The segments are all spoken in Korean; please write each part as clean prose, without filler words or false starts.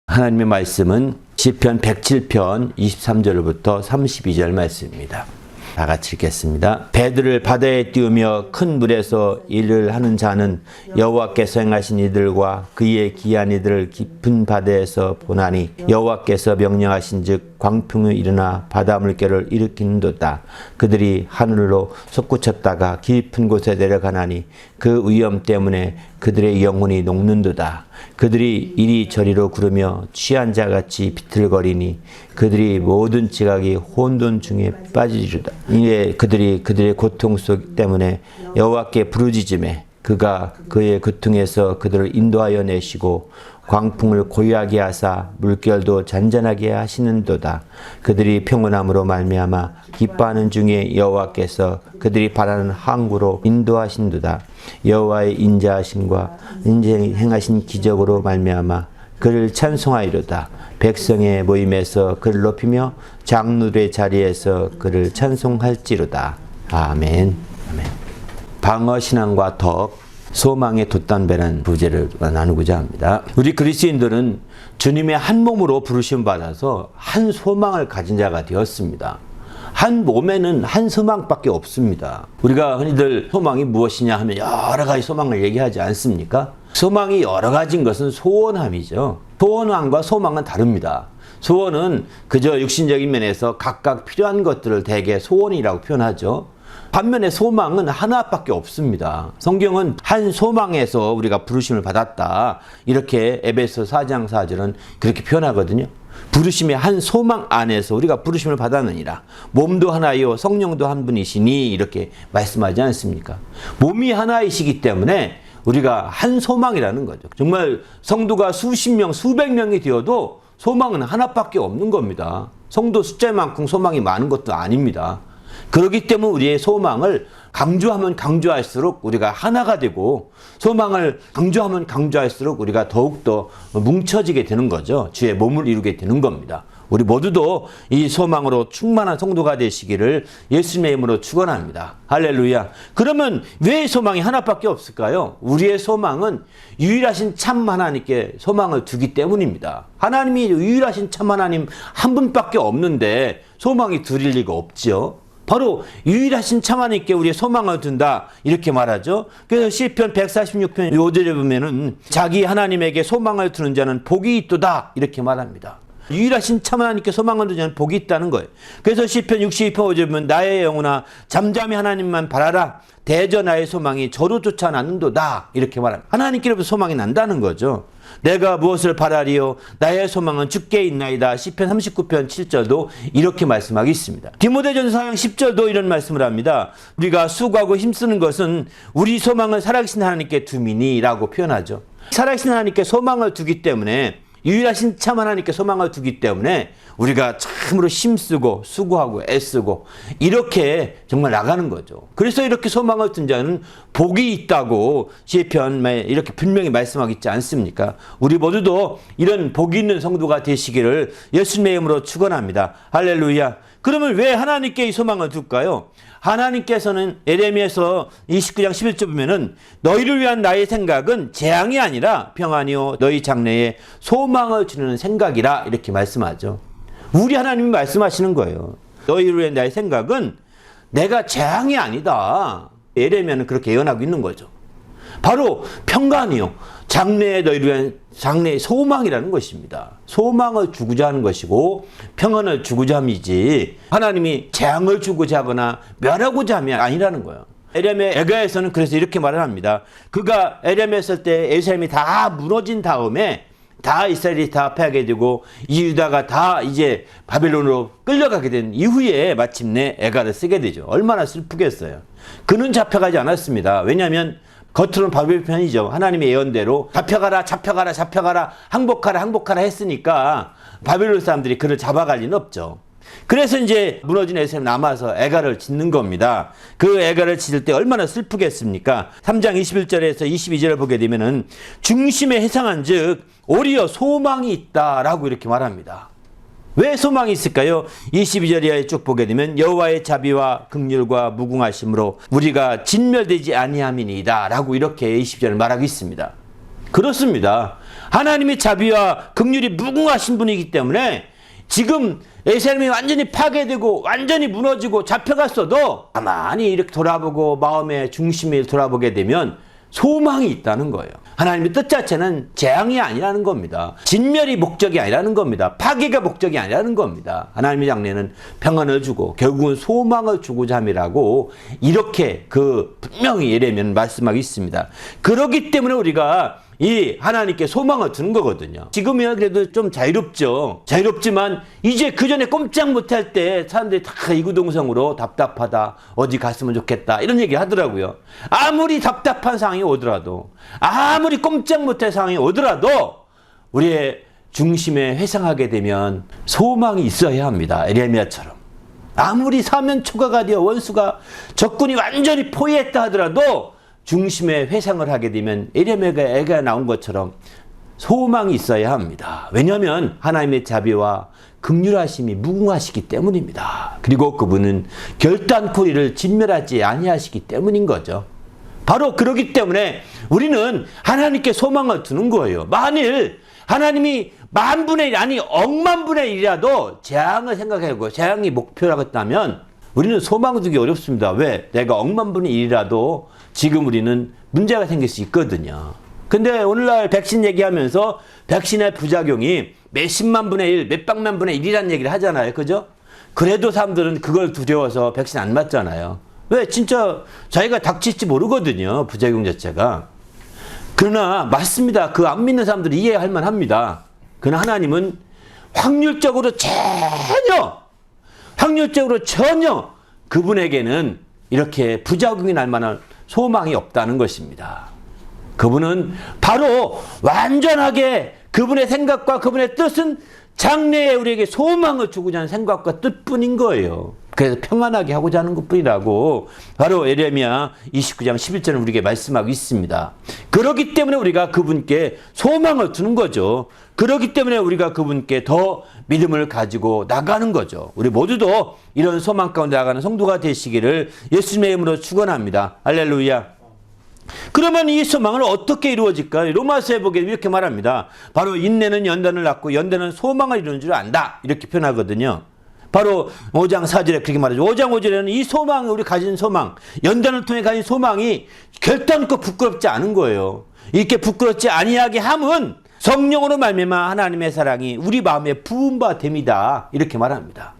하나님의 말씀은 시편 107편 23절부터 32절 말씀입니다. 다 같이 읽겠습니다. 배들을 바다에 띄우며 큰 물에서 일을 하는 자는 여호와께서 행하신 이들과 그의 기한 이들을 깊은 바다에서 보나니 여호와께서 명령하신즉 광풍이 일어나 바다 물결을 일으키는도다. 그들이 하늘로 솟구쳤다가 깊은 곳에 내려가나니 그 위험 때문에 그들의 영혼이 녹는도다. 그들이 이리저리로 구르며 취한 자같이 비틀거리니 그들이 모든 지각이 혼돈 중에 빠지리로다. 이에 그들이 그들의 고통 속 때문에 여호와께 부르짖으매 그가 그의 고통에서 그들을 인도하여 내시고 광풍을 고요하게 하사 물결도 잔잔하게 하시는도다. 그들이 평온함으로 말미암아 기뻐하는 중에 여호와께서 그들이 바라는 항구로 인도하신도다. 여호와의 인자하심과 행하신 기적으로 말미암아 그를 찬송하리로다. 백성의 모임에서 그를 높이며 장로의 자리에서 그를 찬송할지로다. 아멘. 아멘. 방어신앙과 덕, 소망의 돛담배라는 부제를 나누고자 합니다. 우리 그리스도인들은 주님의 한 몸으로 부르심 받아서 한 소망을 가진 자가 되었습니다. 한 몸에는 한 소망밖에 없습니다. 우리가 흔히들 소망이 무엇이냐 하면 여러 가지 소망을 얘기하지 않습니까? 소망이 여러 가지인 것은 소원함이죠. 소원함과 소망은 다릅니다. 소원은 그저 육신적인 면에서 각각 필요한 것들을 대개 소원이라고 표현하죠. 반면에 소망은 하나밖에 없습니다. 성경은 한 소망에서 우리가 부르심을 받았다. 이렇게 에베소 4장 4절은 그렇게 표현하거든요. 부르심의 한 소망 안에서 우리가 부르심을 받았느니라. 몸도 하나요 성령도 한 분이시니 이렇게 말씀하지 않습니까? 몸이 하나이시기 때문에 우리가 한 소망이라는 거죠. 정말 성도가 수십 명, 수백 명이 되어도 소망은 하나밖에 없는 겁니다. 성도 숫자만큼 소망이 많은 것도 아닙니다. 그렇기 때문에 우리의 소망을 강조하면 강조할수록 우리가 하나가 되고 소망을 강조하면 강조할수록 우리가 더욱더 뭉쳐지게 되는 거죠. 주의 몸을 이루게 되는 겁니다. 우리 모두도 이 소망으로 충만한 성도가 되시기를 예수님의 이름으로 축원합니다. 할렐루야. 그러면 왜 소망이 하나밖에 없을까요? 우리의 소망은 유일하신 참 하나님께 소망을 두기 때문입니다. 하나님이 유일하신 참 하나님 한 분밖에 없는데 소망이 둘일 리가 없지요. 바로 유일하신 참 하나님께 우리의 소망을 둔다 이렇게 말하죠. 그래서 시편 146편 5절에 보면은 자기 하나님에게 소망을 두는 자는 복이 있도다 이렇게 말합니다. 유일하신 참 하나님께 소망을 두는 자는 복이 있다는 거예요. 그래서 시편 62편 5절에 보면 나의 영혼아 잠잠히 하나님만 바라라. 대저 나의 소망이 저로 쫓아 낳는도다 이렇게 말합니다. 하나님께로부터 소망이 난다는 거죠. 내가 무엇을 바라리요? 나의 소망은 주께 있나이다. 시편 39편 7절도 이렇게 말씀하고 있습니다. 디모데전서 4장 10절도 이런 말씀을 합니다. 우리가 수고하고 힘쓰는 것은 우리 소망을 살아계신 하나님께 둠이니라고 표현하죠. 살아계신 하나님께 소망을 두기 때문에 유일하신 참 하나님께 소망을 두기 때문에 우리가 참으로 힘쓰고 수고하고 애쓰고 이렇게 정말 나가는 거죠. 그래서 이렇게 소망을 둔 자는 복이 있다고 시편에 이렇게 분명히 말씀하고 있지 않습니까? 우리 모두도 이런 복이 있는 성도가 되시기를 예수님의 이름으로 축원합니다. 할렐루야. 그러면 왜 하나님께 이 소망을 둘까요? 하나님께서는 에레미야서 29장 11절 보면은 너희를 위한 나의 생각은 재앙이 아니라 평안이요 너희 장래에 소망을 주는 생각이라 이렇게 말씀하죠. 우리 하나님이 말씀하시는 거예요. 너희를 위한 나의 생각은 내가 재앙이 아니다. 에레미야는 그렇게 예언하고 있는 거죠. 바로 평강이요. 장래에 너희를 위한 장래의 소망이라는 것입니다. 소망을 주고자 하는 것이고 평안을 주고자 함이지 하나님이 재앙을 주고자 하거나 멸하고자 함이 아니라는 거예요. 에레미야 애가에서는 그래서 이렇게 말을 합니다. 그가 에레미야 했을 때 예루살렘이 다 무너진 다음에 다 이스라엘이 다 패하게 되고 이 유다가 다 이제 바벨론으로 끌려가게 된 이후에 마침내 애가를 쓰게 되죠. 얼마나 슬프겠어요. 그는 잡혀가지 않았습니다. 왜냐하면 겉으로는 바벨 편이죠. 하나님의 예언대로 잡혀가라 잡혀가라 잡혀가라 항복하라 항복하라 했으니까 바벨론 사람들이 그를 잡아갈 리는 없죠. 그래서 이제 무너진 예루살렘 남아서 애가를 짓는 겁니다. 그 애가를 짓을 때 얼마나 슬프겠습니까? 3장 21절에서 22절을 보게 되면은 중심에 해상한 즉 오히려 소망이 있다라고 이렇게 말합니다. 왜 소망이 있을까요? 22절 이하에 쭉 보게 되면 여호와의 자비와 긍휼과 무궁하심으로 우리가 진멸되지 아니함이니이다 라고 이렇게 20절을 말하고 있습니다. 그렇습니다. 하나님의 자비와 긍휼이 무궁하신 분이기 때문에 지금 예루살렘이 완전히 파괴되고 완전히 무너지고 잡혀갔어도 가만히 이렇게 돌아보고 마음의 중심에 돌아보게 되면 소망이 있다는 거예요. 하나님의 뜻 자체는 재앙이 아니라는 겁니다. 진멸이 목적이 아니라는 겁니다. 파괴가 목적이 아니라는 겁니다. 하나님의 장래는 평안을 주고 결국은 소망을 주고자 함이라고 이렇게 분명히 예레미야는 말씀하고 있습니다. 그렇기 때문에 우리가 이 하나님께 소망을 두는 거거든요. 지금이야 그래도 좀 자유롭죠. 자유롭지만 이제 그 전에 꼼짝 못할 때 사람들이 다 이구동성으로 답답하다, 어디 갔으면 좋겠다 이런 얘기 하더라고요. 아무리 답답한 상황이 오더라도, 아무리 꼼짝 못할 상황이 오더라도 우리의 중심에 회상하게 되면 소망이 있어야 합니다. 에레미야처럼. 아무리 사면초가가 되어 원수가 적군이 완전히 포위했다 하더라도 중심에 회상을 하게 되면 에레미야가 애가 나온 것처럼 소망이 있어야 합니다. 왜냐하면 하나님의 자비와 긍휼하심이 무궁하시기 때문입니다. 그리고 그분은 결단코 이를 진멸하지 아니하시기 때문인 거죠. 바로 그러기 때문에 우리는 하나님께 소망을 두는 거예요. 만일 하나님이 만분의 일 아니 억만분의 일이라도 재앙을 생각하고 재앙이 목표라고 했다면 우리는 소망을 두기 어렵습니다. 왜? 내가 억만분의 일이라도 지금 우리는 문제가 생길 수 있거든요. 근데 오늘날 백신 얘기하면서 백신의 부작용이 몇십만 분의 일, 몇백만 분의 일이라는 얘기를 하잖아요. 그죠? 그래도 사람들은 그걸 두려워서 백신 안 맞잖아요. 왜? 진짜 자기가 닥칠지 모르거든요. 부작용 자체가. 그러나 맞습니다. 그 안 믿는 사람들이 이해할 만합니다. 그러나 하나님은 확률적으로 전혀 그분에게는 이렇게 부작용이 날 만한 소망이 없다는 것입니다. 그분은 바로 완전하게 그분의 생각과 그분의 뜻은 장래에 우리에게 소망을 주고자 하는 생각과 뜻뿐인 거예요. 그래서 평안하게 하고자 하는 것뿐이라고 바로 에레미야 29장 11절은 우리에게 말씀하고 있습니다. 그렇기 때문에 우리가 그분께 소망을 두는 거죠. 그렇기 때문에 우리가 그분께 더 믿음을 가지고 나가는 거죠. 우리 모두도 이런 소망 가운데 나가는 성도가 되시기를 예수님의 이름으로 축원합니다. 할렐루야. 그러면 이 소망은 어떻게 이루어질까요? 로마서에 보게 되면 이렇게 말합니다. 바로 인내는 연단을 낳고 연단은 소망을 이루는 줄 안다. 이렇게 표현하거든요. 바로 5장 4절에 그렇게 말하죠. 5장 5절에는 이 소망, 우리 가진 소망, 연단을 통해 가진 소망이 결단코 부끄럽지 않은 거예요. 이렇게 부끄럽지 아니하게 함은 성령으로 말미암아 하나님의 사랑이 우리 마음에 부은 바 됨이다. 이렇게 말합니다.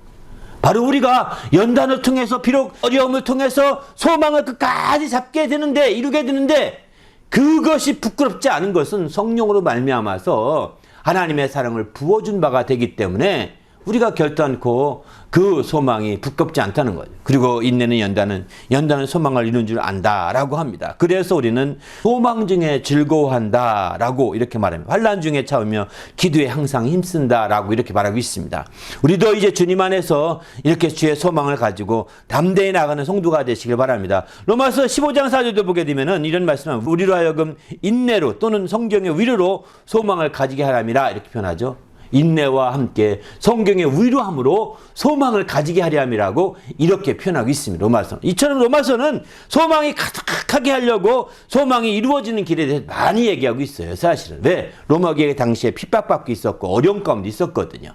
바로 우리가 연단을 통해서 비록 어려움을 통해서 소망을 끝까지 잡게 되는데 이루게 되는데 그것이 부끄럽지 않은 것은 성령으로 말미암아서 하나님의 사랑을 부어준 바가 되기 때문에 우리가 결단코 그 소망이 부끄럽지 않다는 거죠. 그리고 인내는 연단은 소망을 이루는 줄 안다라고 합니다. 그래서 우리는 소망 중에 즐거워한다라고 이렇게 말합니다. 환난 중에 참으며 기도에 항상 힘쓴다라고 이렇게 말하고 있습니다. 우리도 이제 주님 안에서 이렇게 주의 소망을 가지고 담대히 나가는 성도가 되시길 바랍니다. 로마서 15장 4절도 보게 되면은 이런 말씀은 우리로 하여금 인내로 또는 성경의 위로로 소망을 가지게 하람이라 이렇게 표현하죠. 인내와 함께 성경의 위로함으로 소망을 가지게 하려 함이라고 이렇게 표현하고 있습니다. 로마서는. 이처럼 로마서는 소망이 가득하게 하려고 소망이 이루어지는 길에 대해서 많이 얘기하고 있어요. 사실은. 왜? 로마교회 당시에 핍박받고 있었고 어려움 가운데 있었거든요.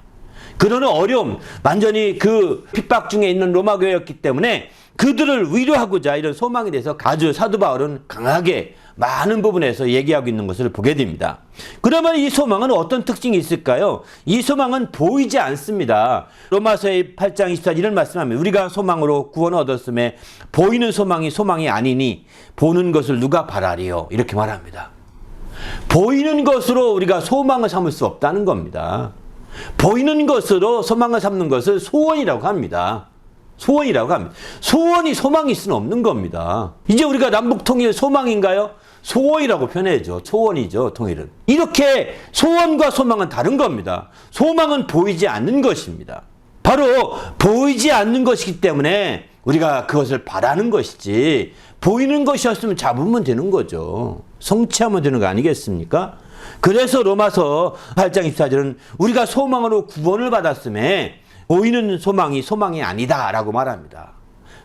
그러는 어려움, 완전히 그 핍박 중에 있는 로마교회였기 때문에 그들을 위로하고자 이런 소망에 대해서 아주 사도 바울은 강하게 많은 부분에서 얘기하고 있는 것을 보게 됩니다. 그러면 이 소망은 어떤 특징이 있을까요? 이 소망은 보이지 않습니다. 로마서의 8장 24절 이런 말씀합니다. 우리가 소망으로 구원을 얻었음에 보이는 소망이 아니니 보는 것을 누가 바라리요? 이렇게 말합니다. 보이는 것으로 우리가 소망을 삼을 수 없다는 겁니다. 보이는 것으로 소망을 삼는 것을 소원이라고 합니다. 소원이 소망일 수는 없는 겁니다. 이제 우리가 남북통일 소망인가요? 소원이라고 표현해야죠. 소원이죠, 통일은. 이렇게 소원과 소망은 다른 겁니다. 소망은 보이지 않는 것입니다. 바로 보이지 않는 것이기 때문에 우리가 그것을 바라는 것이지 보이는 것이었으면 잡으면 되는 거죠. 성취하면 되는 거 아니겠습니까? 그래서 로마서 8장 24절은 우리가 소망으로 구원을 받았음에 보이는 소망이 아니다라고 말합니다.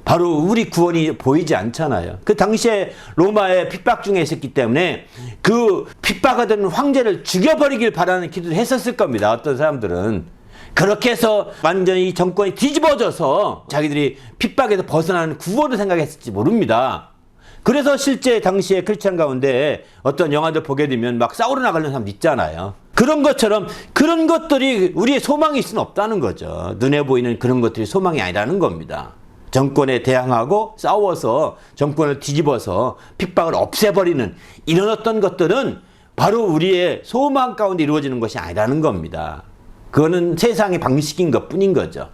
바로 우리 구원이 보이지 않잖아요. 그 당시에 로마의 핍박 중에 있었기 때문에 그 핍박하던 황제를 죽여버리길 바라는 기도를 했었을 겁니다. 어떤 사람들은. 그렇게 해서 완전히 정권이 뒤집어져서 자기들이 핍박에서 벗어나는 구원을 생각했을지 모릅니다. 그래서 실제 당시에 크리스찬 가운데 어떤 영화들 보게 되면 막 싸우러 나가는 사람 있잖아요. 그런 것처럼 그런 것들이 우리의 소망일 수는 없다는 거죠. 눈에 보이는 그런 것들이 소망이 아니라는 겁니다. 정권에 대항하고 싸워서 정권을 뒤집어서 핍박을 없애버리는 이런 어떤 것들은 바로 우리의 소망 가운데 이루어지는 것이 아니라는 겁니다. 그거는 세상의 방식인 것뿐인 거죠.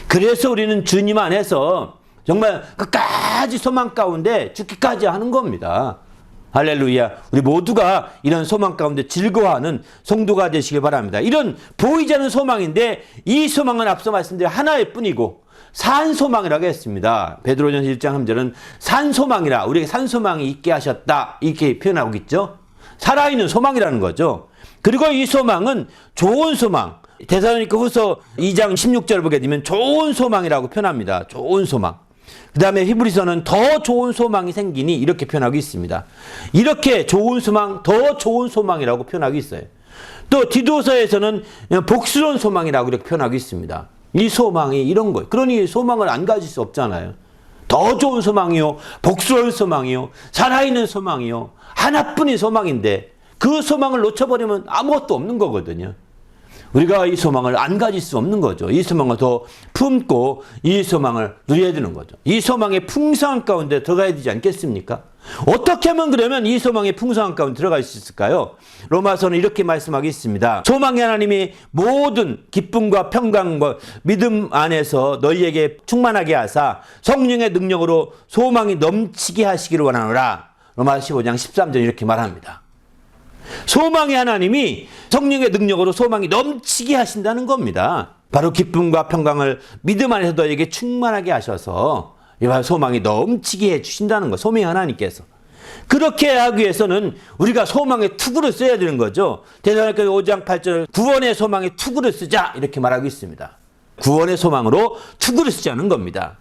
그래서 우리는 주님 안에서 정말 끝까지 소망 가운데 죽기까지 하는 겁니다. 할렐루야. 우리 모두가 이런 소망 가운데 즐거워하는 성도가 되시길 바랍니다. 이런 보이지 않는 소망인데 이 소망은 앞서 말씀드린 하나일 뿐이고 산소망이라고 했습니다. 베드로전서 1장 3절은 산소망이라 우리에게 산소망이 있게 하셨다 이렇게 표현하고 있죠. 살아있는 소망이라는 거죠. 그리고 이 소망은 좋은 소망, 데살로니가 후서 2장 16절을 보게 되면 좋은 소망이라고 표현합니다. 좋은 소망. 그 다음에 히브리서는 더 좋은 소망이 생기니 이렇게 표현하고 있습니다. 이렇게 좋은 소망, 더 좋은 소망이라고 표현하고 있어요. 또 디도서에서는 복스러운 소망이라고 이렇게 표현하고 있습니다. 이 소망이 이런 거예요. 그러니 소망을 안 가질 수 없잖아요. 더 좋은 소망이요, 복스러운 소망이요, 살아있는 소망이요, 하나뿐인 소망인데 그 소망을 놓쳐버리면 아무것도 없는 거거든요. 우리가 이 소망을 안 가질 수 없는 거죠. 이 소망을 더 품고 이 소망을 누려야 되는 거죠. 이 소망의 풍성함 가운데 들어가야 되지 않겠습니까? 어떻게 하면 그러면 이 소망의 풍성함 가운데 들어갈 수 있을까요? 로마서는 이렇게 말씀하고 있습니다. 소망의 하나님이 모든 기쁨과 평강과 믿음 안에서 너희에게 충만하게 하사 성령의 능력으로 소망이 넘치게 하시기를 원하노라. 로마서 15장 13절 이렇게 말합니다. 소망의 하나님이 성령의 능력으로 소망이 넘치게 하신다는 겁니다. 바로 기쁨과 평강을 믿음 안에서 너에게 충만하게 하셔서 소망이 넘치게 해주신다는 거. 소망의 하나님께서. 그렇게 하기 위해서는 우리가 소망의 투구를 써야 되는 거죠. 데살로니가 5장 8절 구원의 소망의 투구를 쓰자 이렇게 말하고 있습니다. 구원의 소망으로 투구를 쓰자는 겁니다.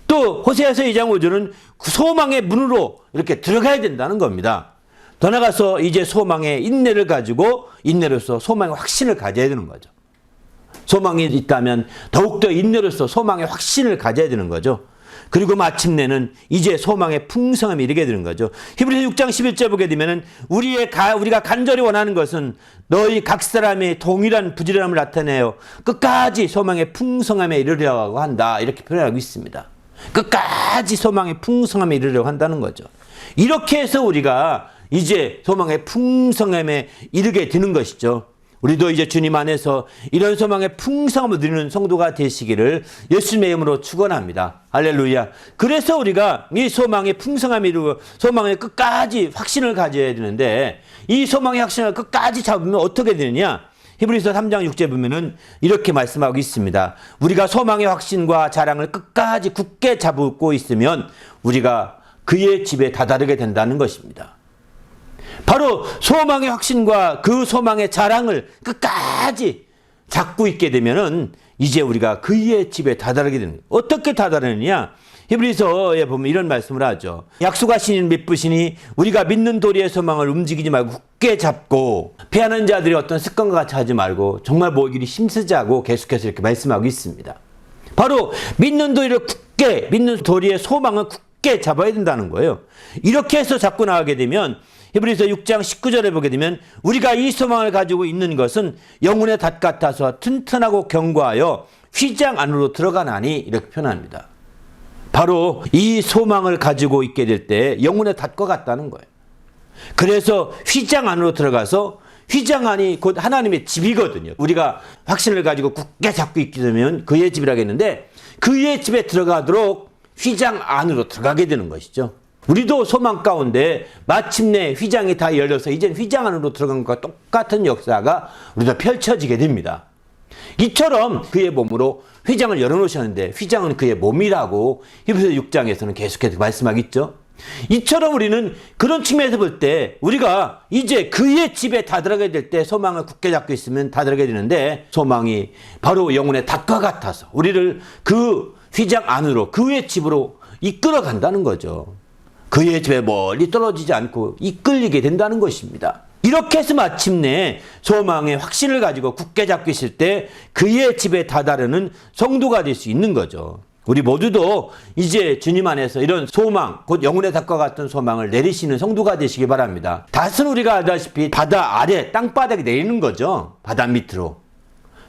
또 호세아서 2장 5절은 그 소망의 문으로 이렇게 들어가야 된다는 겁니다. 더 나가서 이제 소망의 인내를 가지고 인내로서 소망의 확신을 가져야 되는 거죠. 소망이 있다면 더욱더 인내로서 소망의 확신을 가져야 되는 거죠. 그리고 마침내는 이제 소망의 풍성함에 이르게 되는 거죠. 히브리서 6장 11절 보게 되면은 우리가 간절히 원하는 것은 너희 각 사람의 동일한 부지런함을 나타내어 끝까지 소망의 풍성함에 이르려고 한다. 이렇게 표현하고 있습니다. 끝까지 소망의 풍성함에 이르려고 한다는 거죠. 이렇게 해서 우리가 이제 소망의 풍성함에 이르게 되는 것이죠. 우리도 이제 주님 안에서 이런 소망의 풍성함을 누리는 성도가 되시기를 예수님의 이름으로 축원합니다. 할렐루야. 그래서 우리가 이 소망의 풍성함에 이르고 소망의 끝까지 확신을 가져야 되는데 이 소망의 확신을 끝까지 잡으면 어떻게 되느냐? 히브리서 3장 6절 보면은 이렇게 말씀하고 있습니다. 우리가 소망의 확신과 자랑을 끝까지 굳게 잡고 있으면 우리가 그의 집에 다다르게 된다는 것입니다. 바로 소망의 확신과 그 소망의 자랑을 끝까지 잡고 있게 되면은 이제 우리가 그의 집에 다다르게 되는 거예요. 어떻게 다다르느냐? 히브리서에 보면 이런 말씀을 하죠. 약속하신 이는 믿으시니 우리가 믿는 도리의 소망을 움직이지 말고 굳게 잡고 피하는 자들이 어떤 습관과 같이 하지 말고 정말 모이기를 힘쓰지 하고 계속해서 이렇게 말씀하고 있습니다. 바로 믿는 도리를 굳게 믿는 도리의 소망을 굳게 잡아야 된다는 거예요. 이렇게 해서 잡고 나가게 되면 히브리서 6장 19절에 보게 되면 우리가 이 소망을 가지고 있는 것은 영혼의 닷 같아서 튼튼하고 견고하여 휘장 안으로 들어가나니 이렇게 표현합니다. 바로 이 소망을 가지고 있게 될 때 영혼의 닷과 같다는 거예요. 그래서 휘장 안으로 들어가서 휘장 안이 곧 하나님의 집이거든요. 우리가 확신을 가지고 굳게 잡고 있게 되면 그의 집이라고 했는데 그의 집에 들어가도록 휘장 안으로 들어가게 되는 것이죠. 우리도 소망 가운데 마침내 휘장이 다 열려서 이젠 휘장 안으로 들어간 것과 똑같은 역사가 우리도 펼쳐지게 됩니다. 이처럼 그의 몸으로 휘장을 열어놓으셨는데 휘장은 그의 몸이라고 히브리서 6장에서는 계속해서 말씀하겠죠. 이처럼 우리는 그런 측면에서 볼 때 우리가 이제 그의 집에 다들어가게 될 때 소망을 굳게 잡고 있으면 다들어가게 되는데 소망이 바로 영혼의 닷과 같아서 우리를 그 휘장 안으로 그의 집으로 이끌어 간다는 거죠. 그의 집에 멀리 떨어지지 않고 이끌리게 된다는 것입니다. 이렇게 해서 마침내 소망의 확신을 가지고 굳게 잡고 있을 때 그의 집에 다다르는 성도가 될 수 있는 거죠. 우리 모두도 이제 주님 안에서 이런 소망, 곧 영혼의 닭과 같은 소망을 내리시는 성도가 되시기 바랍니다. 닷은 우리가 알다시피 바다 아래 땅바닥에 내리는 거죠. 바다 밑으로.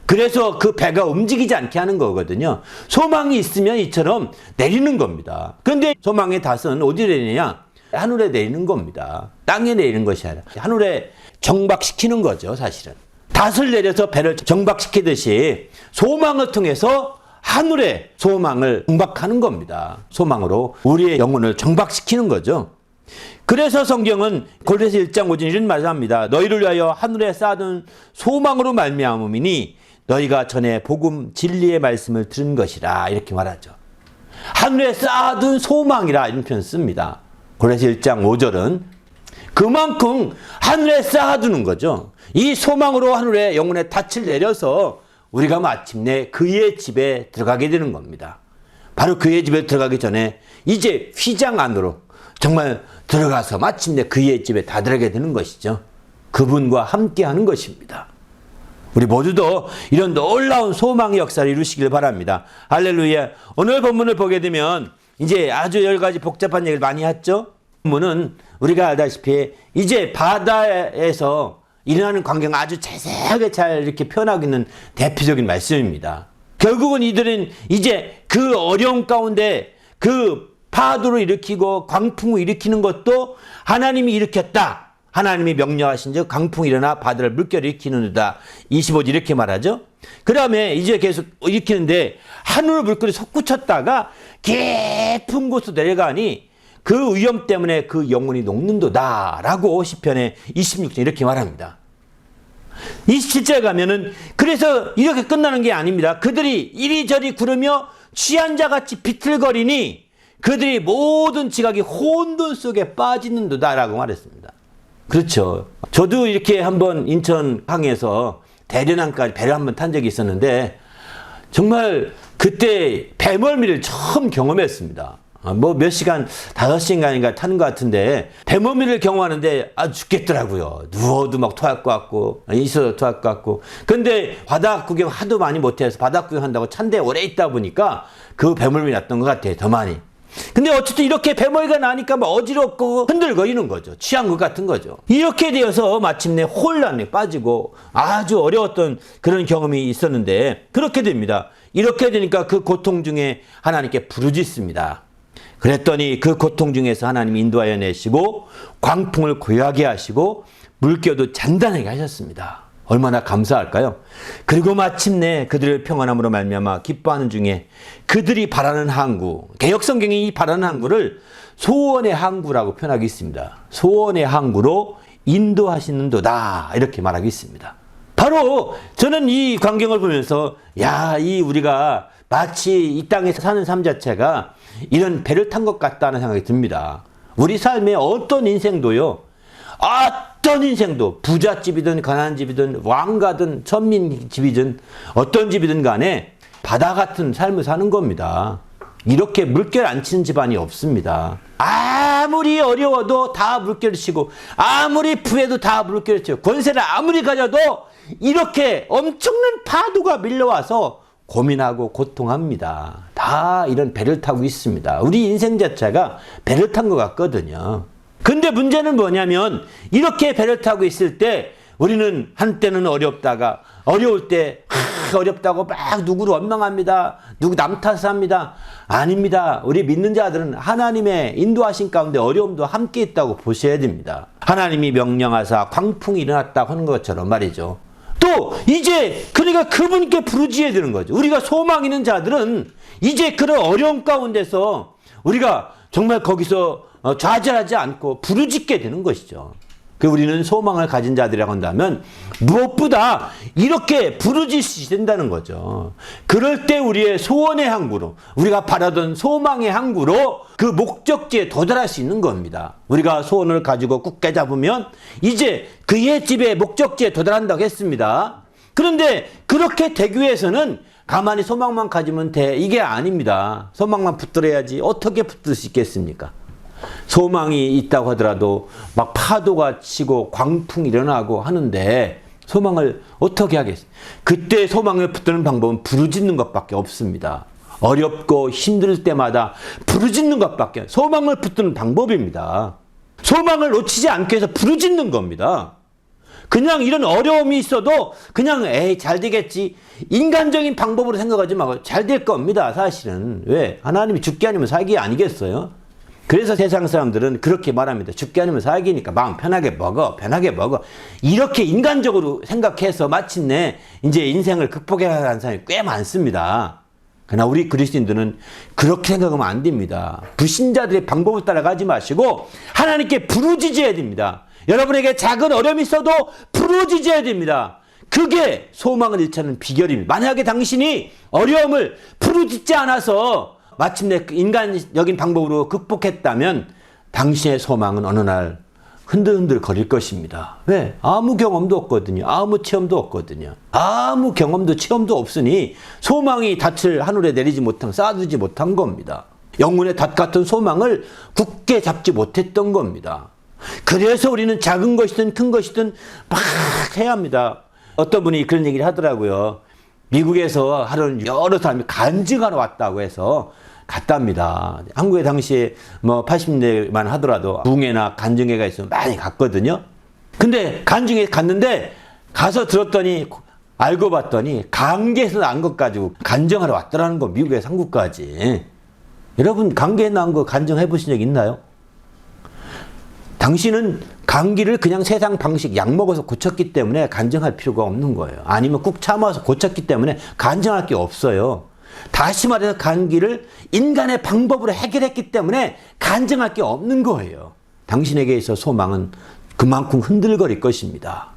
그래서 그 배가 움직이지 않게 하는 거거든요. 소망이 있으면 이처럼 내리는 겁니다. 그런데 소망의 닷은 어디 내리느냐? 하늘에 내리는 겁니다. 땅에 내리는 것이 아니라 하늘에 정박시키는 거죠, 사실은. 닷을 내려서 배를 정박시키듯이 소망을 통해서 하늘에 소망을 정박하는 겁니다. 소망으로 우리의 영혼을 정박시키는 거죠. 그래서 성경은 골로새 1장 5절 이런 말을 합니다. 너희를 위하여 하늘에 쌓아둔 소망으로 말미암음이니 너희가 전에 복음 진리의 말씀을 들은 것이라 이렇게 말하죠. 하늘에 쌓아둔 소망이라 이런 표현 씁니다. 골로새 1장 5절은 그만큼 하늘에 쌓아두는 거죠. 이 소망으로 하늘에 영혼의 닻을 내려서 우리가 마침내 그의 집에 들어가게 되는 겁니다. 바로 그의 집에 들어가기 전에 이제 휘장 안으로 정말 들어가서 마침내 그의 집에 다다르게 되는 것이죠. 그분과 함께 하는 것입니다. 우리 모두도 이런 놀라운 소망의 역사를 이루시길 바랍니다. 할렐루야. 오늘 본문을 보게 되면 이제 아주 여러 가지 복잡한 얘기를 많이 했죠. 본문은 우리가 알다시피 이제 바다에서 일어나는 광경을 아주 자세하게 잘 이렇게 표현하고 있는 대표적인 말씀입니다. 결국은 이들은 이제 그 어려움 가운데 그 파도를 일으키고 광풍을 일으키는 것도 하나님이 일으켰다. 하나님이 명령하신 즉 강풍이 일어나 바다를 물결을 일으키는다. 25절 이렇게 말하죠. 그 다음에 이제 계속 일으키는데 하늘 물결이 솟구쳤다가 깊은 곳으로 내려가니 그 위험 때문에 그 영혼이 녹는도다 라고 시편의 26절 이렇게 말합니다. 27절 가면은 그래서 이렇게 끝나는 게 아닙니다. 그들이 이리저리 구르며 취한 자같이 비틀거리니 그들이 모든 지각이 혼돈 속에 빠지는도다 라고 말했습니다. 그렇죠. 저도 이렇게 한번 인천 항에서 대련항까지 배를 한번 탄 적이 있었는데 정말 그때 배멀미를 처음 경험했습니다. 뭐 몇 시간, 5시간인가 타는 것 같은데 배멀미를 경험하는데 아주 죽겠더라고요. 누워도 막 토할 것 같고 있어도 토할 것 같고. 근데 바다 구경 하도 많이 못해서 바다 구경한다고 찬데 오래 있다 보니까 그 배멀미 났던 것 같아요. 더 많이. 근데 어쨌든 이렇게 배멀미가 나니까 막 어지럽고 흔들거리는 거죠. 취한 것 같은 거죠. 이렇게 되어서 마침내 혼란에 빠지고 아주 어려웠던 그런 경험이 있었는데 그렇게 됩니다. 이렇게 되니까 그 고통 중에 하나님께 부르짖습니다. 그랬더니 그 고통 중에서 하나님이 인도하여 내시고 광풍을 고요하게 하시고 물결도 잔잔하게 하셨습니다. 얼마나 감사할까요? 그리고 마침내 그들을 평안함으로 말미암아 기뻐하는 중에 그들이 바라는 항구, 개역성경이 이 바라는 항구를 소원의 항구라고 표현하고 있습니다. 소원의 항구로 인도하시는도다 이렇게 말하고 있습니다. 바로 저는 이 광경을 보면서 이 우리가 마치 이 땅에서 사는 삶 자체가 이런 배를 탄 것 같다는 생각이 듭니다. 우리 삶의 어떤 인생도요. 어떤 인생도 부잣집이든 가난집이든 왕가든 천민집이든 어떤 집이든 간에 바다 같은 삶을 사는 겁니다. 이렇게 물결 안 치는 집안이 없습니다. 아무리 어려워도 다 물결을 치고 아무리 부해도 다 물결을 치고 권세를 아무리 가져도 이렇게 엄청난 파도가 밀려와서 고민하고 고통합니다. 다 이런 배를 타고 있습니다. 우리 인생 자체가 배를 탄 것 같거든요. 근데 문제는 뭐냐면 이렇게 배를 타고 있을 때 우리는 한때는 어렵다가 어려울 때 어렵다고 막 누구를 원망합니다. 누구 남 탓합니다. 아닙니다. 우리 믿는 자들은 하나님의 인도하신 가운데 어려움도 함께 있다고 보셔야 됩니다. 하나님이 명령하사 광풍이 일어났다고 하는 것처럼 말이죠. 또 이제 그러니까 그분께 부르짖어야 되는 거죠. 우리가 소망 있는 자들은 이제 그런 어려움 가운데서 우리가 정말 거기서 좌절하지 않고 부르짖게 되는 것이죠. 그 우리는 소망을 가진 자들이라고 한다면 무엇보다 이렇게 부르짖어야 된다는 거죠. 그럴 때 우리의 소원의 항구로 우리가 바라던 소망의 항구로 그 목적지에 도달할 수 있는 겁니다. 우리가 소원을 가지고 굳게 잡으면 이제 그의 집의 목적지에 도달한다고 했습니다. 그런데 그렇게 되기 위해서는 가만히 소망만 가지면 돼. 이게 아닙니다. 소망만 붙들어야지 어떻게 붙들 수 있겠습니까? 소망이 있다고 하더라도 막 파도가 치고 광풍이 일어나고 하는데 소망을 어떻게 하겠어요? 그때 소망을 붙드는 방법은 부르짖는 것밖에 없습니다. 어렵고 힘들 때마다 부르짖는 것밖에 소망을 붙드는 방법입니다. 소망을 놓치지 않기 위해서 부르짖는 겁니다. 그냥 이런 어려움이 있어도 그냥 에이 잘 되겠지 인간적인 방법으로 생각하지 말고 잘 될 겁니다. 사실은. 왜? 하나님이 죽게 아니면 살기 아니겠어요? 그래서 세상 사람들은 그렇게 말합니다. 죽게 아니면 살기니까 마음 편하게 먹어. 편하게 먹어. 이렇게 인간적으로 생각해서 마침내 이제 인생을 극복해야 하는 사람이 꽤 많습니다. 그러나 우리 그리스도인들은 그렇게 생각하면 안 됩니다. 불신자들의 방법을 따라가지 마시고 하나님께 부르짖어야 됩니다. 여러분에게 작은 어려움이 있어도 부르짖어야 됩니다. 그게 소망을 잃지 비결입니다. 만약에 당신이 어려움을 부르짖지 않아서 마침내 인간적인 방법으로 극복했다면 당신의 소망은 어느 날 흔들흔들 거릴 것입니다. 왜? 아무 경험도 없거든요. 아무 체험도 없거든요. 아무 경험도 체험도 없으니 소망이 닻을 하늘에 내리지 못한 쌓아두지 못한 겁니다. 영혼의 닷 같은 소망을 굳게 잡지 못했던 겁니다. 그래서 우리는 작은 것이든 큰 것이든 막 해야 합니다. 어떤 분이 그런 얘기를 하더라고요. 미국에서 하루는 여러 사람이 간증하러 왔다고 해서 갔답니다. 한국에 당시에 뭐 80년대만 하더라도 부흥회나 간증회가 있으면 많이 갔거든요. 근데 간증회 갔는데 가서 들었더니 알고 봤더니 감기에서 난 것 가지고 간증하러 왔더라는 거. 미국에서 한국까지. 여러분 감기에 난 거 간증해 보신 적 있나요? 당신은 감기를 그냥 세상 방식 약 먹어서 고쳤기 때문에 간증할 필요가 없는 거예요. 아니면 꾹 참아서 고쳤기 때문에 간증할 게 없어요. 다시 말해서 감기를 인간의 방법으로 해결했기 때문에 간증할 게 없는 거예요. 당신에게 있어 소망은 그만큼 흔들거릴 것입니다.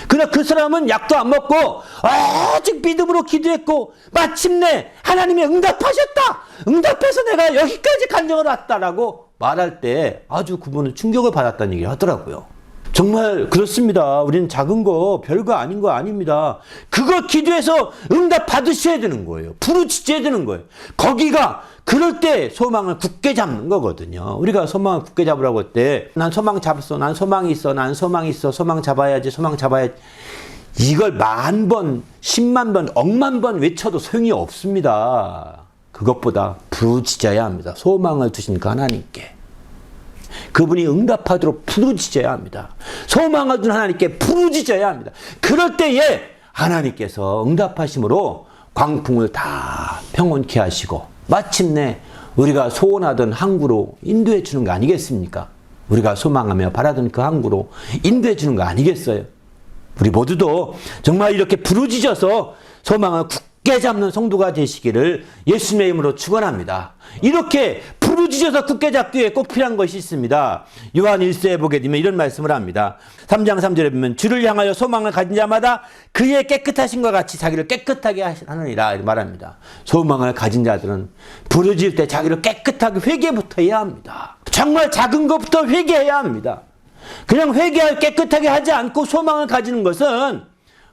그러나 그 사람은 약도 안 먹고 아직 믿음으로 기도했고 마침내 하나님이 응답하셨다. 응답해서 내가 여기까지 간증을 왔다라고 말할 때 아주 그분은 충격을 받았다는 얘기를 하더라고요. 정말 그렇습니다. 우리는 작은 거 별거 아닌 거 아닙니다. 그거 기도해서 응답 받으셔야 되는 거예요. 부르짖어야 되는 거예요. 거기가 그럴 때 소망을 굳게 잡는 거거든요. 우리가 소망을 굳게 잡으라고 할 때 난 소망 잡았어. 난 소망이 있어. 난 소망이 있어. 소망 잡아야지. 소망 잡아야지. 이걸 10,000번, 100,000번, 억만 번 외쳐도 소용이 없습니다. 그것보다 부르짖어야 합니다. 소망을 두신 그 하나님께. 그분이 응답하도록 부르짖어야 합니다. 소망을 둔 하나님께 부르짖어야 합니다. 그럴 때에 하나님께서 응답하심으로 광풍을 다 평온케 하시고 마침내 우리가 소원하던 항구로 인도해 주는 거 아니겠습니까? 우리가 소망하며 바라던 그 항구로 인도해 주는 거 아니겠어요? 우리 모두도 정말 이렇게 부르짖어서 소망을 굳게 잡는 성도가 되시기를 예수님의 이름으로 축원합니다. 이렇게 부르짖어서 굳게 잡기 위해 꼭 필요한 것이 있습니다. 요한 1서에 보게 되면 이런 말씀을 합니다. 3장 3절에 보면 주를 향하여 소망을 가진 자마다 그의 깨끗하심과 같이 자기를 깨끗하게 하느니라 말합니다. 소망을 가진 자들은 부르짖을 때 자기를 깨끗하게 회개부터 해야 합니다. 정말 작은 것부터 회개해야 합니다. 그냥 회개할 깨끗하게 하지 않고 소망을 가지는 것은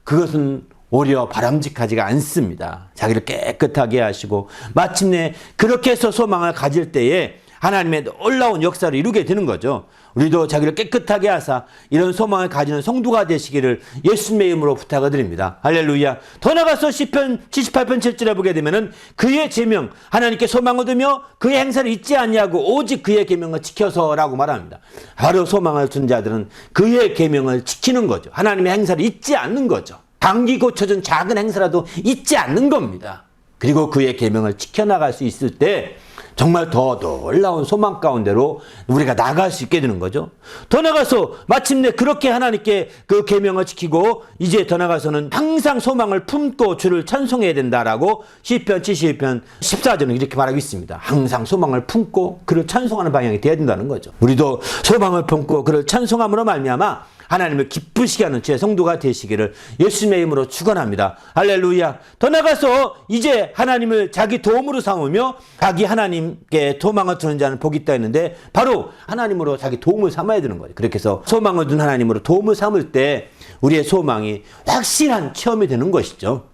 그것은 오히려 바람직하지가 않습니다. 자기를 깨끗하게 하시고 마침내 그렇게 해서 소망을 가질 때에 하나님의 놀라운 역사를 이루게 되는 거죠. 우리도 자기를 깨끗하게 하사 이런 소망을 가지는 성도가 되시기를 예수님의 이름으로 부탁을 드립니다. 할렐루야. 더 나가서 시편 78편 7절에 보게 되면은 그의 계명 하나님께 소망을 두며 그의 행사를 잊지 않냐고 오직 그의 계명을 지켜서라고 말합니다. 바로 소망을 둔 자들은 그의 계명을 지키는 거죠. 하나님의 행사를 잊지 않는 거죠. 감기 고쳐준 작은 행사라도 잊지 않는 겁니다. 그리고 그의 계명을 지켜나갈 수 있을 때 정말 더 놀라운 소망 가운데로 우리가 나갈 수 있게 되는 거죠. 더 나가서 마침내 그렇게 하나님께 그 계명을 지키고 이제 더 나가서는 항상 소망을 품고 주를 찬송해야 된다라고 시편 71편 14절은 이렇게 말하고 있습니다. 항상 소망을 품고 그를 찬송하는 방향이 되어야 된다는 거죠. 우리도 소망을 품고 그를 찬송함으로 말미암아 하나님을 기쁘시게 하는 제 성도가 되시기를 예수님의 이름으로 축원합니다. 할렐루야. 더 나가서 이제 하나님을 자기 도움으로 삼으며 자기 하나님께 도망을 두는 자는 복이 있다 했는데 바로 하나님으로 자기 도움을 삼아야 되는 거예요. 그렇게 해서 소망을 둔 하나님으로 도움을 삼을 때 우리의 소망이 확실한 체험이 되는 것이죠.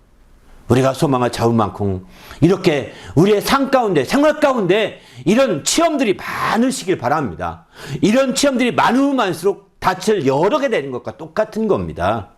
우리가 소망을 잡은 만큼 이렇게 우리의 삶 가운데, 생활 가운데 이런 체험들이 많으시길 바랍니다. 이런 체험들이 많으면 많을수록 닻을 여러 개 내린 것과 똑같은 겁니다.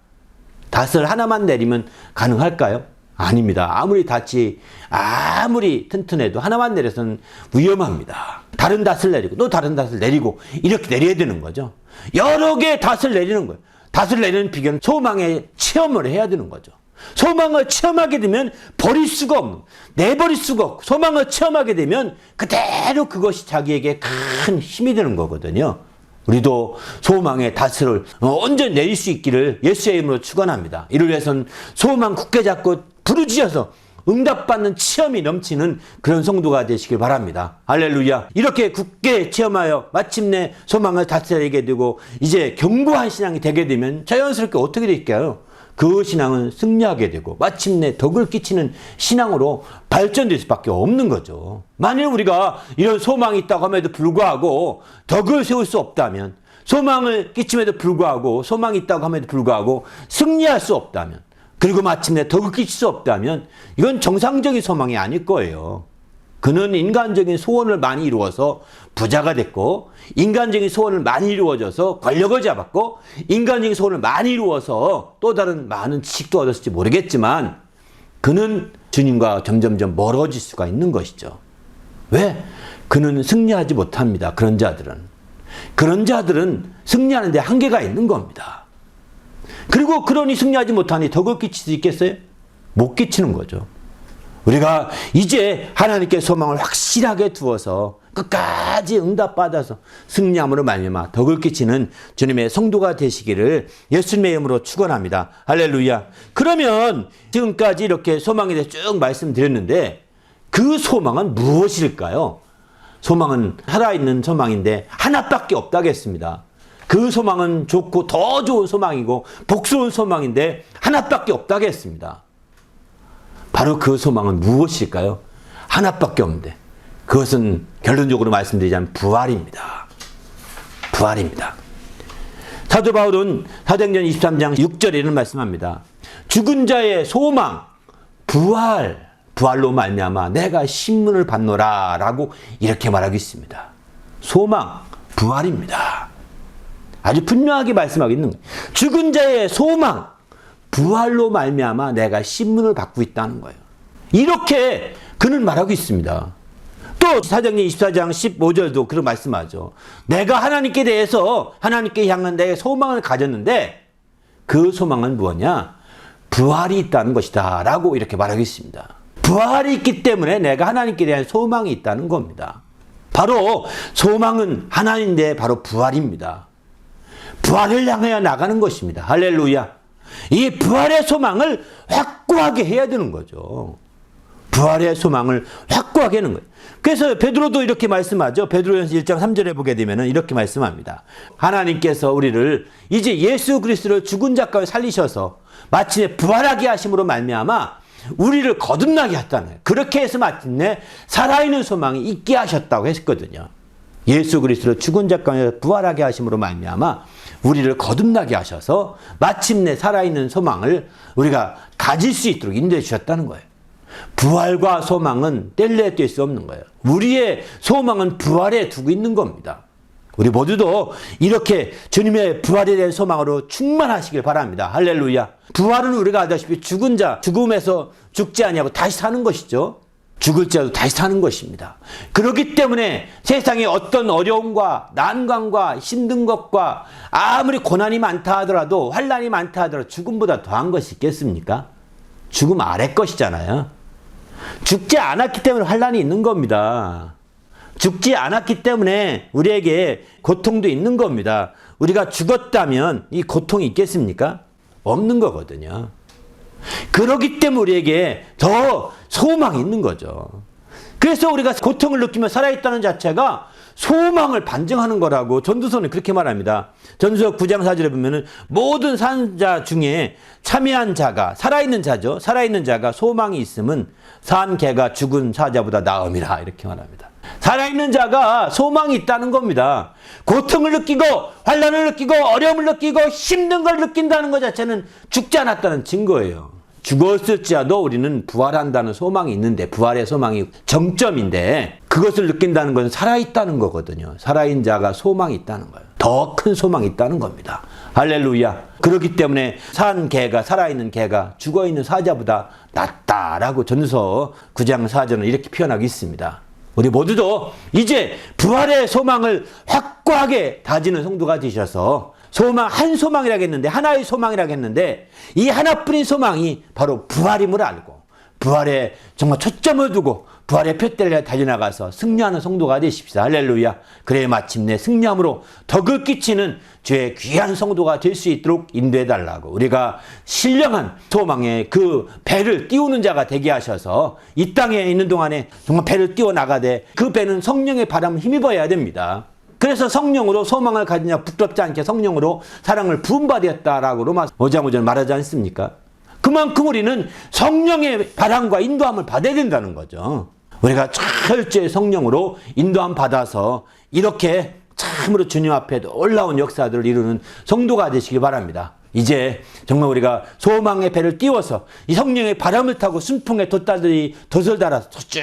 닻을 하나만 내리면 가능할까요? 아닙니다. 아무리 닻이 아무리 튼튼해도 하나만 내려서는 위험합니다. 다른 닻을 내리고 또 다른 닻을 내리고 이렇게 내려야 되는 거죠. 여러 개의 닻을 내리는 거예요. 닻을 내리는 비결은 소망의 체험을 해야 되는 거죠. 소망을 체험하게 되면 버릴 수가 없는, 내버릴 수가 없고, 소망을 체험하게 되면 그대로 그것이 자기에게 큰 힘이 되는 거거든요. 우리도 소망의 닻을 온전히 내릴 수 있기를 예수의 이름으로 축원합니다. 이를 위해서는 소망 굳게 잡고 부르짖어서 응답받는 체험이 넘치는 그런 성도가 되시길 바랍니다. 할렐루야. 이렇게 굳게 체험하여 마침내 소망을 다스리게 되고 이제 견고한 신앙이 되게 되면 자연스럽게 어떻게 될까요? 그 신앙은 승리하게 되고 마침내 덕을 끼치는 신앙으로 발전될 수밖에 없는 거죠. 만일 우리가 이런 소망이 있다고 함에도 불구하고 덕을 세울 수 없다면, 소망을 끼침에도 불구하고 소망이 있다고 함에도 불구하고 승리할 수 없다면, 그리고 마침내 덕을 끼칠 수 없다면 이건 정상적인 소망이 아닐 거예요. 그는 인간적인 소원을 많이 이루어서 부자가 됐고, 인간적인 소원을 많이 이루어져서 권력을 잡았고, 인간적인 소원을 많이 이루어서 또 다른 많은 지식도 얻었을지 모르겠지만 그는 주님과 점점점 멀어질 수가 있는 것이죠. 왜? 그는 승리하지 못합니다. 그런 자들은 승리하는 데 한계가 있는 겁니다. 그리고 그러니 승리하지 못하니 덕을 끼칠 수 있겠어요? 못 끼치는 거죠. 우리가 이제 하나님께 소망을 확실하게 두어서 끝까지 응답받아서 승리함으로 말미암아 덕을 끼치는 주님의 성도가 되시기를 예수님의 이름으로 축원합니다. 할렐루야. 그러면 지금까지 이렇게 소망에 대해서 쭉 말씀드렸는데 그 소망은 무엇일까요? 소망은 살아있는 소망인데 하나밖에 없다겠습니다. 그 소망은 좋고 더 좋은 소망이고 복스러운 소망인데 하나밖에 없다겠습니다. 바로 그 소망은 무엇일까요? 하나밖에 없는데 그것은 결론적으로 말씀드리자면 부활입니다. 부활입니다. 사도 바울은 사도행전 23장 6절에 이런 말씀합니다. 죽은 자의 소망, 부활로 말미암아 내가 신문을 받노라 라고 이렇게 말하고 있습니다. 소망, 부활입니다. 아주 분명하게 말씀하고 있는 거예요. 죽은 자의 소망, 부활로 말미암아 내가 신문을 받고 있다는 거예요. 이렇게 그는 말하고 있습니다. 또 사도행전 24장 15절도 그런 말씀하죠. 내가 하나님께 대해서 하나님께 향한 내 소망을 가졌는데 그 소망은 무엇이냐? 부활이 있다는 것이다 라고 이렇게 말하고 있습니다. 부활이 있기 때문에 내가 하나님께 대한 소망이 있다는 겁니다. 바로 소망은 하나님인데 바로 부활입니다. 부활을 향하여 나가는 것입니다. 할렐루야. 이 부활의 소망을 확고하게 해야 되는 거죠. 부활의 소망을 확고하게 하는 거예요. 그래서 베드로도 이렇게 말씀하죠. 베드로전서 1장 3절에 보게 되면 이렇게 말씀합니다. 하나님께서 우리를 이제 예수 그리스도를 죽은 자 가운데 살리셔서 마침내 부활하게 하심으로 말미암아 우리를 거듭나게 했다는 거예요. 그렇게 해서 마침내 살아있는 소망이 있게 하셨다고 했거든요. 예수 그리스도를 죽은 자 가운데 부활하게 하심으로 말미암아 우리를 거듭나게 하셔서 마침내 살아있는 소망을 우리가 가질 수 있도록 인도해 주셨다는 거예요. 부활과 소망은 뗄래야 뗄 수 없는 거예요. 우리의 소망은 부활에 두고 있는 겁니다. 우리 모두도 이렇게 주님의 부활에 대한 소망으로 충만하시길 바랍니다. 할렐루야. 부활은 우리가 알다시피 죽은 자, 죽음에서 죽지 아니하고 다시 사는 것이죠. 죽을 자도 다시 사는 것입니다. 그렇기 때문에 세상에 어떤 어려움과 난관과 힘든 것과 아무리 고난이 많다 하더라도 환난이 많다 하더라도 죽음보다 더한 것이 있겠습니까? 죽음 아래 것이잖아요. 죽지 않았기 때문에 환난이 있는 겁니다. 죽지 않았기 때문에 우리에게 고통도 있는 겁니다. 우리가 죽었다면 이 고통이 있겠습니까? 없는 거거든요. 그렇기 때문에 우리에게 더 소망이 있는 거죠. 그래서 우리가 고통을 느끼며 살아있다는 자체가 소망을 반증하는 거라고 전도서는 그렇게 말합니다. 전도서 9장 4절에 보면은 모든 산 자 중에 참여한 자가 살아있는 자죠. 살아있는 자가 소망이 있음은 산 개가 죽은 사자보다 나음이라 이렇게 말합니다. 살아있는 자가 소망이 있다는 겁니다. 고통을 느끼고 환난을 느끼고 어려움을 느끼고 힘든 걸 느낀다는 것 자체는 죽지 않았다는 증거예요. 죽었을지라도 우리는 부활한다는 소망이 있는데, 부활의 소망이 정점인데, 그것을 느낀다는 건 살아있다는 거거든요. 살아있는 자가 소망이 있다는 거예요. 더 큰 소망이 있다는 겁니다. 할렐루야. 그렇기 때문에 산 개가, 살아있는 개가 죽어있는 사자보다 낫다라고 전서 9장 4절은 이렇게 표현하고 있습니다. 우리 모두도 이제 부활의 소망을 확고하게 다지는 성도가 되셔서 소망, 한 소망이라겠는데, 하나의 소망이라겠는데, 이 하나뿐인 소망이 바로 부활임을 알고, 부활에 정말 초점을 두고, 부활의 표대를 달려나가서 승리하는 성도가 되십시다. 할렐루야. 그래 마침내 승리함으로 덕을 끼치는 주의 귀한 성도가 될 수 있도록 인도해달라고, 우리가 신령한 소망의 그 배를 띄우는 자가 되게 하셔서 이 땅에 있는 동안에 정말 배를 띄워나가되, 그 배는 성령의 바람을 힘입어야 됩니다. 그래서 성령으로 소망을 가진 자 부끄럽지 않게 성령으로 사랑을 부음받았다라고 로마 5장 5절 말하지 않습니까? 그만큼 우리는 성령의 바람과 인도함을 받아야 된다는 거죠. 우리가 철저히 성령으로 인도함 받아서 이렇게 참으로 주님 앞에 놀라운 역사들을 이루는 성도가 되시기 바랍니다. 이제 정말 우리가 소망의 배를 띄워서 이 성령의 바람을 타고 순풍의 돛달들이 돛을 달아서 쭉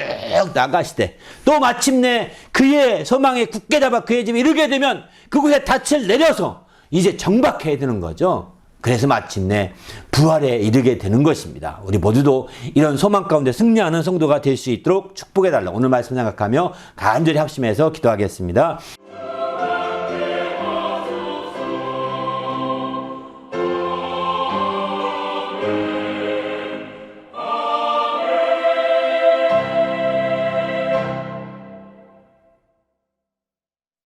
나가시되, 또 마침내 그의 소망에 굳게 잡아 그의 집에 이르게 되면 그곳에 닻을 내려서 이제 정박해야 되는 거죠. 그래서 마침내 부활에 이르게 되는 것입니다. 우리 모두도 이런 소망 가운데 승리하는 성도가 될 수 있도록 축복해달라. 오늘 말씀 생각하며 간절히 합심해서 기도하겠습니다.